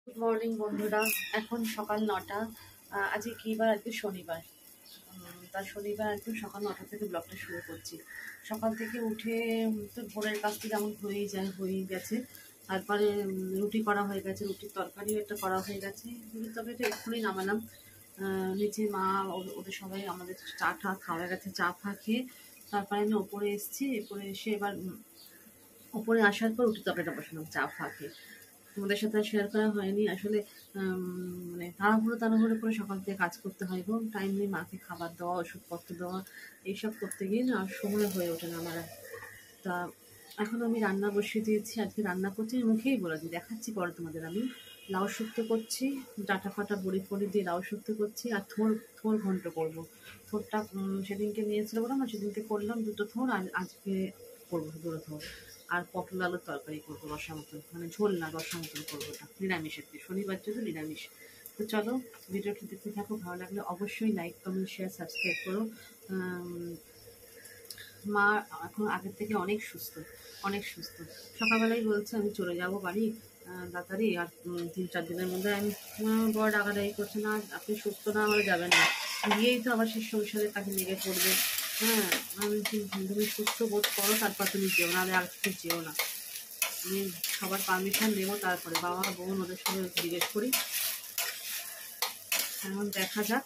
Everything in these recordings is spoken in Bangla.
গুড মর্নিং বন্ধুরা। এখন সকাল 9টা। আজকে কী বার? আজকে শনিবার। তার শনিবার একদম সকাল 9টা থেকে ব্লগটা শুরু করছি। সকাল থেকে উঠে তো ভোরের কাজটা যেমন হয়েই গেছে। তারপরে রুটি করা হয়ে গেছে, রুটির তরকারিও একটা করা হয়ে গেছে। রুটির তরকারিটা এক্ষুনি নামালাম। নিচে মা ওদের সবাই আমাদের চা টা খাওয়া গেছে, চা ফা খেয়ে তারপরে আমি ওপরে এসেছি। এরপরে এসে এবার ওপরে আসার পর রুটির তরকারিটা বসালাম চা ফা খেয়ে। তোমাদের সাথে শেয়ার করা হয়নি আসলে। মানে তাড়াহুড়ো করে সকাল থেকে কাজ করতে হয় গো। টাইম নেই মাকে খাবার দেওয়া, ওষুধপত্র দেওয়া, এইসব করতে গিয়ে না সময় হয়ে ওঠে না আমার। তা এখন আমি রান্না বসিয়ে দিয়েছি। আজকে রান্না করছি, মুখেই বলে দিই, দেখাচ্ছি পরে তোমাদের। আমি লাউ শুক্তো করছি, ডাঁটা ফাটা বড়ি ফড়ি দিয়ে লাউ শুক্তো করছি, আর থোর ঘন্ট করবো। থোরটা সেদিনকে নিয়েছিল বলে না, সেদিনকে করলাম 2টো থোর, আর আজকে করবো 2টো থোর। আর পটল আলুর তরকারি করবো রসা মতন, মানে ঝোল না রসা মতন করবো। ওটা নিরামিষের দিন, শনিবার যেহেতু নিরামিষ। তো চলো ভিডিওটি দেখতে থাকো, ভালো লাগলে অবশ্যই লাইক কমেন্ট শেয়ার সাবস্ক্রাইব করো। মা এখন আগের থেকে অনেক সুস্থ, অনেক সুস্থ। সকালবেলায় বলছে আমি চলে যাব বাড়ি তাড়াতাড়ি, আর 3-4 দিনের মধ্যে। আমি বড় ডাকাডাকি করছে, না আপনি সুস্থ না হলে যাবেন না, গিয়েই তো আবার সেই সংসারের কাছে লেগে পড়বে। হ্যাঁ, আমি তুমি সুস্থ বোধ করো তারপর তুমি যেও না, আর কিছু যেও না। আমি সবার পারমিশন নেবো, তারপরে বাবা বোন ওদের সঙ্গে জিজ্ঞেস করি। এখন দেখা যাক,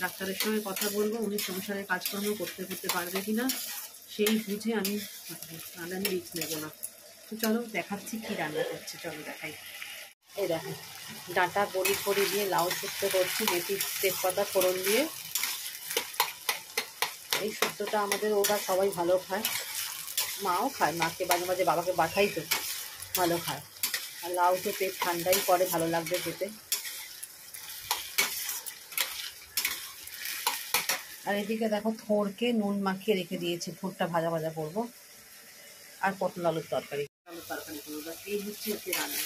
ডাক্তারের সঙ্গে কথা বলবো, উনি সংসারের কাজকর্ম করতে পারবে কিনা সেই বুঝে আমি নাহলে আমি রিস্ক নেবো না। তো চলো দেখাচ্ছি কি রান্না করছি, চলো দেখাই। এই দেখো, ডাঁটা বড়ি ফড়ি দিয়ে লাউ শুক্তো করছি, মেথি তেজপাতা ফোড়ন দিয়ে। এই শুক্তোটা আমাদের ওরা সবাই ভালো খায়, মাও খায়, মাকে মাঝে মাঝে বাবাকে পাঠাই তো, ভালো খায়। আর লাউ তো পেট ঠান্ডাই করে, ভালো লাগবে খেতে। আর এদিকে দেখো থোরকে নুন মাখিয়ে রেখে দিয়েছি, থোরটা ভাজা ভাজা করবো, আর পটল আলুর তরকারি করবো। এই হচ্ছে ওকে রান্না।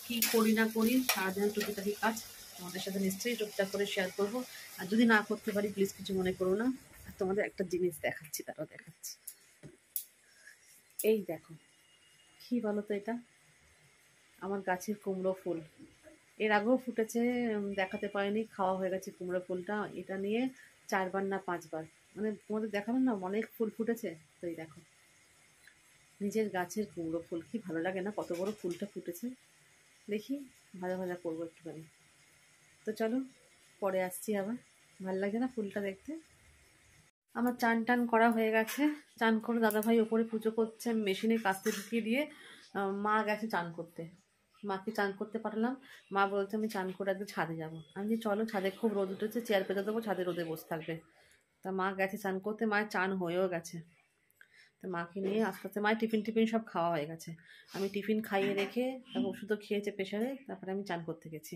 কি করি না করি সারাদিন টুকিটাকি কাজ তোমাদের সাথে নিশ্চয়ই টুকটাক করে শেয়ার করবো। আর যদি না করতে পারি প্লিজ কিছু মনে করো না। আর তোমাদের একটা জিনিস দেখাচ্ছি, তারাও দেখাচ্ছি। এই দেখো, কি বলো তো, এটা আমার গাছের কুমড়ো ফুল। এর আগেও ফুটেছে, দেখাতে পারিনি, খাওয়া হয়ে গেছে কুমড়ো ফুলটা। এটা নিয়ে 4বার না 5বার, মানে তোমাদের দেখালাম না, অনেক ফুল ফুটেছে। তো এই দেখো, নিজের গাছের কুমড়ো ফুল, কি ভালো লাগে না, কত বড় ফুলটা ফুটেছে। দেখি ভাজা ভাজা করবো একটুখানি। তো চলো পরে আসছি আবার। ভালো লাগে না ফুলটা দেখতে। আমার চান টান করা হয়ে গেছে, চান করে দাদাভাই ওপরে পুজো করছে, আমি মেশিনে কাস্তে ঢুকিয়ে দিয়ে মা গেছে চান করতে। মাকে চান করতে পাঠালাম। মা বলছে আমি চান করে একদিন ছাদে যাবো। আমি যে চলো, ছাদে খুব রোদ উঠেছে, চেয়ার পেতে দেবো, ছাদে রোদে বসে থাকবে। তা মা গেছে চান করতে, মায়ের চান হয়েও গেছে। তো মাকে নিয়ে আস্তে আস্তে, মায়ের টিফিন সব খাওয়া হয়ে গেছে। আমি টিফিন খাইয়ে রেখে, তারপর ওষুধও খেয়েছে প্রেশারে, তারপরে আমি চান করতে গেছি।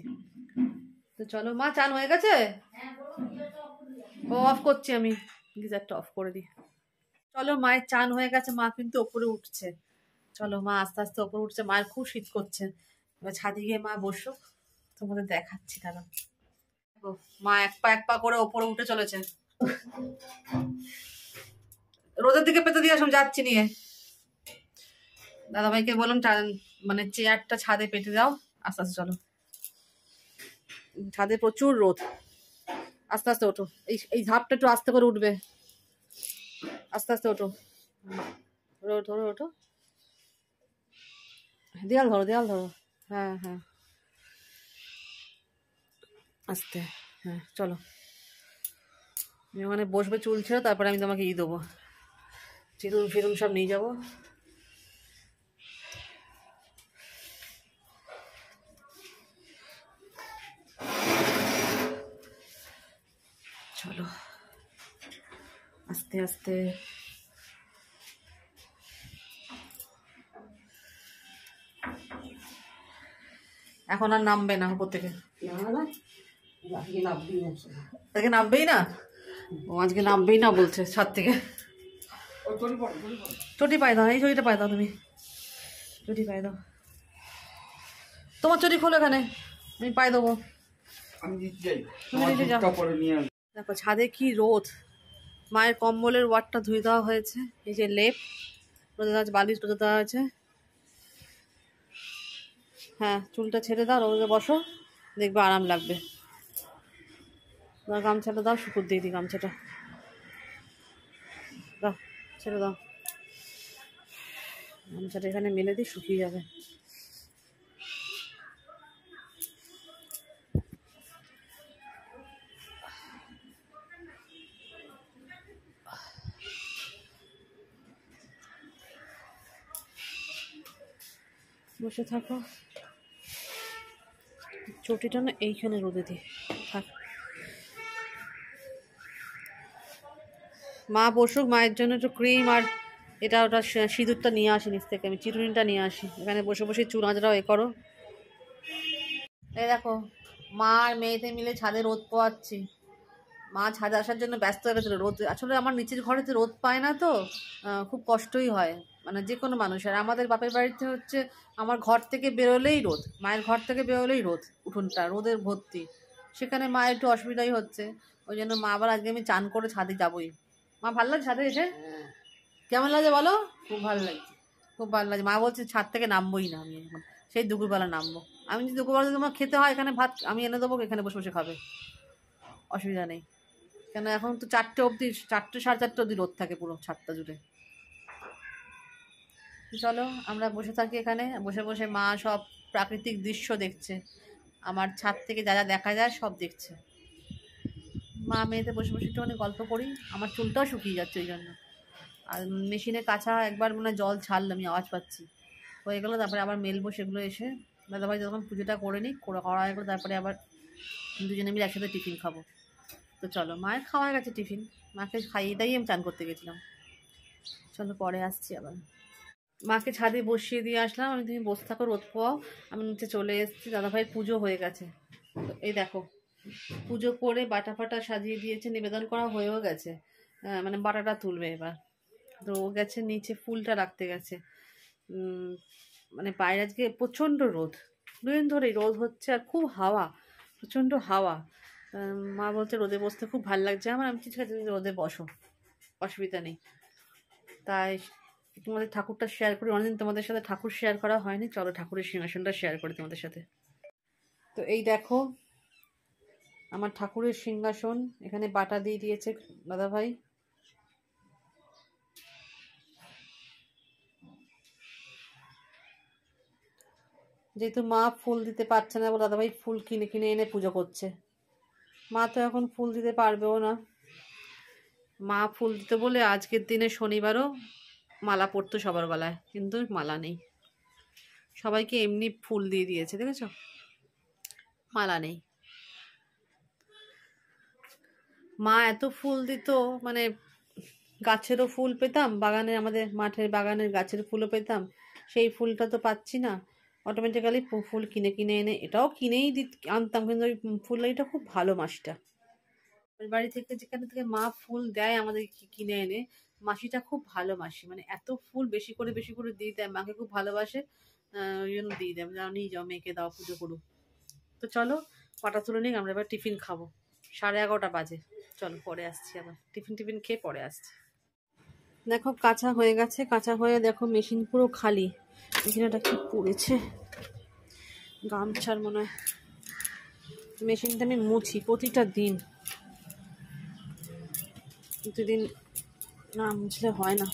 তো চলো, মা চান হয়ে গেছে, ও অফ করছি, আমি গিজারটা অফ করে দিই। চলো, মায়ের চান হয়ে গেছে, মা কিন্তু ওপরে উঠছে। চলো, মা আস্তে আস্তে ওপরে উঠছে, মায়ের খুব শীত করছে। এবার ছাদে গিয়ে মা বসো, তোমাদের দেখাচ্ছি। তারা মা এক পা করে ওপরে উঠে চলেছে। রোদের দিকে পেতে দিয়ে আসুন, যাচ্ছি নিয়ে। দাদাভাইকে বললাম মানে চেয়ারটা ছাদে পেতে দাও। আস্তে আস্তে চলো, ছাদে প্রচুর রোদ। আস্তে আস্তে ওঠো, এই ধাপটা একটু আস্তে করে উঠবে, আস্তে আস্তে ওঠো, ধরো ওঠো, দেয়াল ধরো। হ্যাঁ হ্যাঁ, আস্তে। হ্যাঁ চলো, তুমি ওখানে বসবে, চুল ছেড়ে, তারপরে আমি তোমাকে দেবো, চিরুন ফিরুন সব নিয়ে যাবো। চলো আস্তে আস্তে। এখন আর নামবে না উপর থেকে, নামবেই না। ও আজকে নামবেই না বলছে ছাদ থেকে। চটি পাই দাও, এই চটিটা পাই দাও, তুমি চটি পাই দাও, তোমার চটি খোলো, এখানে আমি পাই দেবো। দেখো ছাদে কি রোদ। মায়ের কম্বলের ওয়ারটা ধুয়ে দেওয়া হয়েছে, এই যে লেপ রোদে দেওয়া আছে, বালিশ রোদে দেওয়া আছে। হ্যাঁ, চুলটা ছেড়ে দাও, রোদে বসো, দেখবে আরাম লাগবে। গামছাটা দাও, শুকুর দিয়ে দিই গামছাটা, দাও, ছেড়ে দাও। গামছাটা এখানে মেলে দিই, শুকিয়ে যাবে। বসে থাকো, চটিটা না এইখানে রোদে দিই, থাক। মা বসুক, মায়ের জন্য একটু ক্রিম আর এটা ওটা সিঁদুরটা নিয়ে আসি নিচ থেকে, আমি চিরুনিটা নিয়ে আসি। এখানে বসে বসে চুল আঁচড়াও, এ করো। এই দেখো, মা আর মেয়েতে মিলে ছাদে রোদ পোয়াচ্ছি। মা ছাদে আসার জন্য ব্যস্ত হয়ে গেছিলো। রোদ আসলে আমার নিচের ঘরেতে রোদ পায় না তো, খুব কষ্টই হয়, মানে যে কোনো মানুষের। আমাদের বাপের বাড়িতে হচ্ছে আমার ঘর থেকে বেরোলেই রোদ, মায়ের ঘর থেকে বেরোলেই রোদ, উঠোনটা রোদের ভর্তি। সেখানে মা একটু অসুবিধাই হচ্ছে, ওই জন্য মা আবার আজকে আমি চান করে ছাদে যাবোই। মা ভালো লাগে ছাদে এসে? কেমন লাগে বলো? খুব ভালো লাগছে। খুব ভালো লাগে। মা বলছে ছাদ থেকে নামবোই না আমি এখন, সেই দুপুরবেলা নামবো। আমি যদি দুপুরবেলা যদি তোমার খেতে হয় এখানে ভাত আমি এনে দেবো, এখানে বসে বসে খাবে, অসুবিধা নেই। কেন এখন তো 4টে অবধি, 4টে 4:30 অবধি রোদ থাকে পুরো ছাদটা জুড়ে। চলো আমরা বসে থাকি এখানে, বসে বসে মা সব প্রাকৃতিক দৃশ্য দেখছে, আমার ছাদ থেকে যা যা দেখা যায় সব দেখছে। মা মেয়েতে বসে বসে একটুখানি গল্প করি, আমার চুলটাও শুকিয়ে যাচ্ছে ওই জন্য। আর মেশিনে কাঁচা একবার মনে জল ছাড়লাম, আমি আওয়াজ পাচ্ছি, হয়ে গেলো। তারপরে আবার মেলবো সেগুলো এসে, দাদাভাই যখন পুজোটা করে নিই, করা হয়ে গেলো, তারপরে আবার দুজনে মিলে একসাথে টিফিন খাবো। তো চলো, মায়ের খাওয়া গেছে টিফিন, মাকে খাইয়ে দাইয়ে আমি চান করতে গেছিলাম। চলো পরে আসছি আবার। মাকে ছাদে বসিয়ে দিয়ে আসলাম, আমি তুমি বসে থাকো, রোদ পোয়াও। আমি নিচে চলে এসেছি, দাদাভাইয়ের পুজো হয়ে গেছে। তো এই দেখো, পুজো করে বাটা ফাটা সাজিয়ে দিয়েছে, নিবেদন করা হয়েও গেছে, মানে বাটাটা তুলবে এবার। তো ও গেছে নিচে, ফুলটা রাখতে গেছে। মানে বাইরে আজকে প্রচণ্ড রোদ, দুদিন ধরেই রোদ হচ্ছে, আর খুব হাওয়া, প্রচণ্ড হাওয়া। মা বলছে রোদে বসতে খুব ভালো লাগছে আমার। আমি ঠিক আছে, রোদে বসো, অসুবিধা নেই। তাই তোমাদের ঠাকুরটা শেয়ার করি, অনেকদিন তোমাদের সাথে ঠাকুর শেয়ার করা হয়নি, চলো ঠাকুরের সিংহাসনটা শেয়ার করি তোমাদের সাথে। তো এই দেখো আমার ঠাকুরের সিংহাসন, এখানে বাটা দিয়ে দিয়েছে দাদাভাই। যেহেতু মা ফুল দিতে পারছে না, দাদাভাই ফুল কিনে কিনে এনে পুজো করছে। মা তো এখন ফুল দিতে পারবেও না। মা ফুল দিতে বলে আজকের দিনে শনিবারও মালা পরতো সবার গলায়, কিন্তু মালা নেই, সবাইকে এমনি ফুল দিয়ে দিয়েছে, দেখেছো, মালা নেই। মা এত ফুল দিত, মানে গাছেরও ফুল পেতাম, বাগানে আমাদের মাঠের বাগানের গাছের ফুলও পেতাম, সেই ফুলটা তো পাচ্ছি না। অটোমেটিক্যালি ফুল কিনে কিনে এনে, এটাও কিনেই আনতাম, কিন্তু ওই ফুলটা খুব ভালো মাসিটা, বাড়ি থেকে যেখানে থেকে মা ফুল দেয় আমাদের কিনে এনে, মাসিটা খুব ভালো মাসি, মানে এত ফুল বেশি করে বেশি করে দিয়ে দেয়, মাকে খুব ভালোবাসে, ওই জন্য দিয়ে দেয়, যাও নিয়ে যাও, মেয়েকে দাও, পুজো করুক। তো চলো পাটা তুলে নিই, আমরা এবার টিফিন খাবো, 11:30 বাজে। চলো পরে আসছি, আবার টিফিন খেয়ে পরে আসছি। দেখো কাঁচা হয়ে গেছে, কাঁচা হয়ে দেখো মেশিন পুরো খালি। মেশিনটা কি পড়েছে, গামছার মনে হয়। মেশিনটা আমি মুছি প্রতিটা দিন, প্রতিদিন না মুছলে হয় না।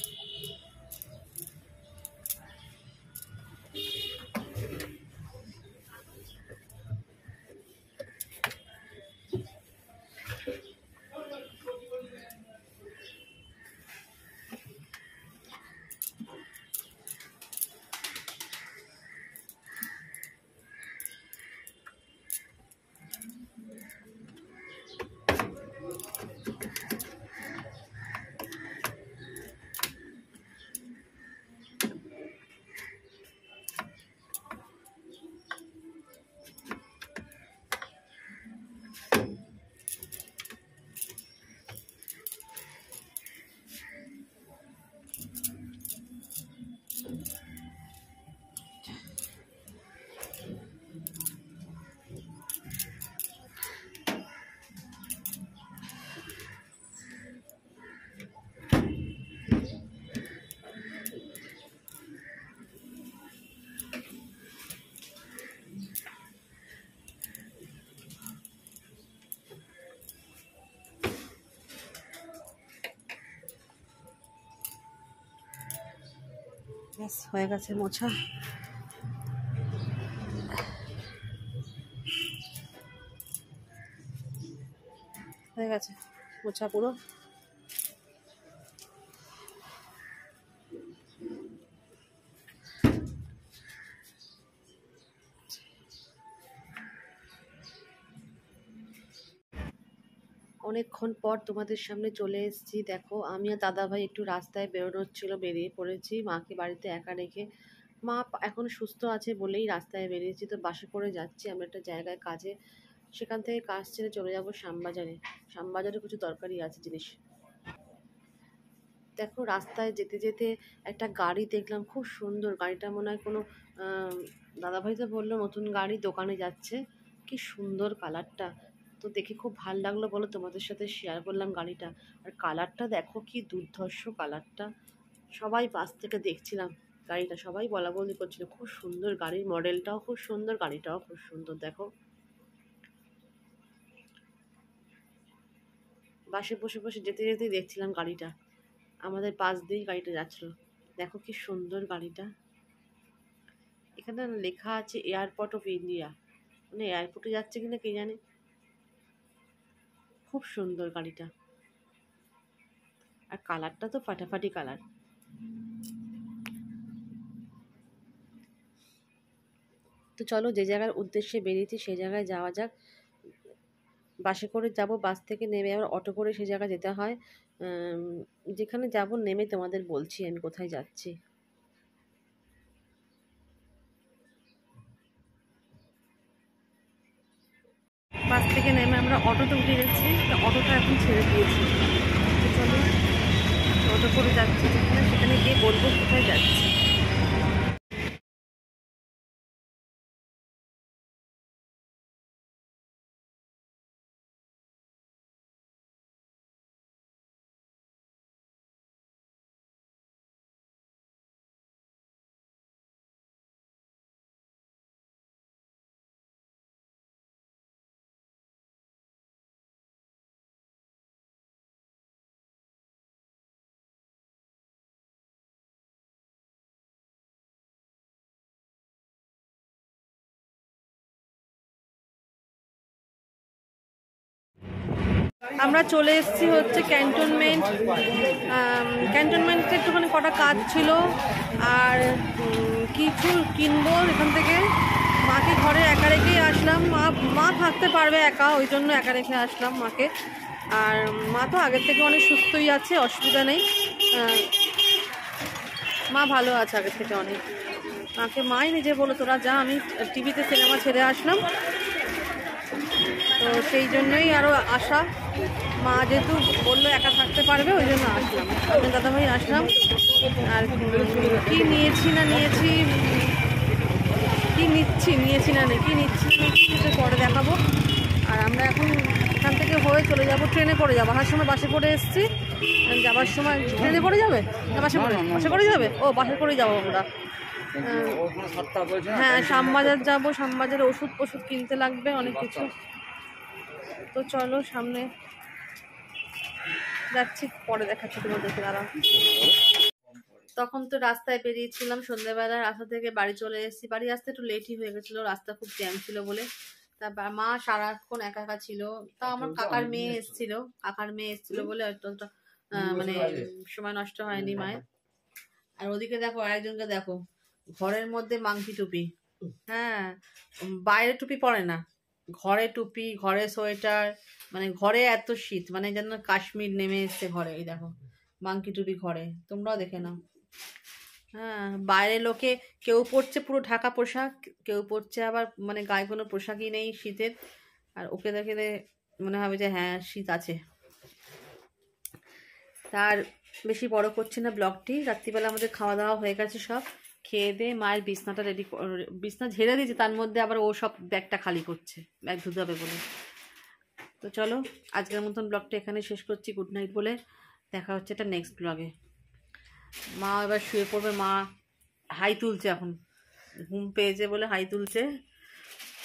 ব্যাস হয়ে গেছে মোছা। হয়ে গেছে মোছা পুরো। অনেকক্ষণ পর তোমাদের সামনে চলে এসেছি। দেখো আমি আর দাদাভাই একটু রাস্তায় বেরোনোর ছিল, বেরিয়ে পড়েছি মাকে বাড়িতে একা রেখে। মা এখন সুস্থ আছে বলেই রাস্তায় বেরিয়েছি। তো বাসে করে যাচ্ছি আমরা একটা জায়গায় কাজে, সেখান থেকে কাজ ছেড়ে চলে যাবো শ্যামবাজারে। শ্যামবাজারে কিছু দরকারি আছে জিনিস। দেখো রাস্তায় যেতে যেতে একটা গাড়ি দেখলাম, খুব সুন্দর গাড়িটা, মনে হয় কোনো দাদাভাই তো বললো নতুন গাড়ি দোকানে যাচ্ছে। কি সুন্দর কালারটা, তো দেখে খুব ভাল লাগলো বলো, তোমাদের সাথে শেয়ার করলাম গাড়িটা। আর কালারটা দেখো কি দুর্ধর্ষ কালারটা। সবাই পাশ থেকে দেখছিলাম গাড়িটা, সবাই বলা বলি করছিল খুব সুন্দর গাড়ির মডেলটাও খুব সুন্দর, গাড়িটাও খুব সুন্দর। দেখো বাসে বসে বসে যেতে যেতেই দেখছিলাম গাড়িটা, আমাদের পাশ দিয়েই গাড়িটা যাচ্ছিল। দেখো কি সুন্দর গাড়িটা। এখানে লেখা আছে এয়ারপোর্ট অফ ইন্ডিয়া, মানে এয়ারপোর্টে যাচ্ছে কিনা কে জানে। খুব সুন্দর গাড়িটা, আর কালারটা তো ফাটাফাটি কালার। তো চলো যে জায়গার উদ্দেশ্যে বেরিয়েছি সেই জায়গায় যাওয়া যাক। বাসে করে যাব, বাস থেকে নেমে আবার অটো করে সে জায়গায় যেতে হয়। যেখানে যাব নেমে তোমাদের বলছি আমি কোথায় যাচ্ছি। বাস থেকে নেমে আমরা অটোতে উঠে যাচ্ছি, তো অটোটা এখন ছেড়ে দিয়েছি। তো চলো অটো করে যাচ্ছি যেখানে, সেখানে গিয়ে বলবো কোথায় যাচ্ছি। আমরা চলে এসেছি হচ্ছে ক্যান্টনমেন্ট। ক্যান্টনমেন্টে একটুখানি কটা কাজ ছিল, আর কিছু কিনবো এখান থেকে। মাকে ঘরে একা রেখেই আসলাম, মা থাকতে পারবে একা, ওই জন্য একা রেখে আসলাম মাকে। আর মা তো আগের থেকে অনেক সুস্থই আছে, অসুবিধা নেই। মা ভালো আছে আগের থেকে অনেক। মাকে মাই নিজে বলো তোরা যা, আমি টিভিতে সিনেমা ছেড়ে আসলাম, তো সেই জন্যই আরও আশা। মা যেহেতু বললো একা থাকতে পারবে ওই জন্য আসলাম, আমি দাদাভাই আসলাম। আর কি নিয়েছি না নিয়েছি, কি নিয়েছি না কি নিচ্ছি সেটা পরে দেখাবো। আর আমরা এখন এখান থেকে হয়ে চলে যাব, ট্রেনে করে যাবো। আসার সময় বাসে করে এসেছি, যাবার সময় ট্রেনে করে যাবে না বাসে করে যাবে? ও বাসে করেই যাবো আমরা। হ্যাঁ শ্যামবাজার যাবো, শ্যামবাজারে ওষুধ কিনতে লাগবে অনেক কিছু। তো চলো সামনে যাচ্ছি, পরে দেখাচ্ছি তোমাদেরকে, দাঁড়াও। তখন তো রাস্তায় বেরিয়েছিলাম সন্ধ্যেবেলা, রাস্তা থেকে বাড়ি চলে এসেছি। বাড়ি আসতে একটু লেটই হয়ে গেছিলো, রাস্তা খুব জ্যাম ছিল বলে। তারপর মা সারাক্ষণ একা একা ছিল, তা আমার কাকার মেয়ে এসেছিল বলে অতটা মানে সময় নষ্ট হয়নি মায়ের। আর ওদিকে দেখো আরেকজনকে দেখো, ঘরের মধ্যে মাংকি টুপি, হ্যাঁ বাইরে টুপি পরে না, ঘরে টুপি, ঘরে সোয়েটার, মানে ঘরে এত শীত, মানে যেন কাশ্মীর নেমে এসছে ঘরে। এই দেখো মাংকি টুপি ঘরে, তোমরাও দেখে নাও। হ্যাঁ বাইরে লোকে কেউ পরছে পুরো ঢাকা পোশাক, কেউ পরছে আবার মানে গায়ে কোনো পোশাকই নেই শীতের। আর ওকে দেখে মনে হবে যে হ্যাঁ শীত আছে। তার বেশি বড় করছি না ব্লগটি। রাত্রিবেলা আমাদের খাওয়া দাওয়া হয়ে গেছে, সব খেয়ে দিয়ে মায়ের বিছনাটা বিছনা ঝেড়ে দিয়েছে, তার মধ্যে আবার ও সব ব্যাগটা খালি করছে, ব্যাগ ধুতে হবে বলে। তো চলো আজকের মতন ব্লগটা এখানে শেষ করছি, গুড নাইট বলে। দেখা হচ্ছে এটা নেক্সট ব্লগে। মা এবার শুয়ে পড়বে, মা হাই তুলছে, এখন ঘুম পেয়েছে বলে হাই তুলছে।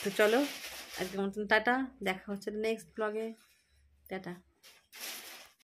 তো চলো আজকের মতন টাটা, দেখা হচ্ছে নেক্সট ব্লগে, টাটা।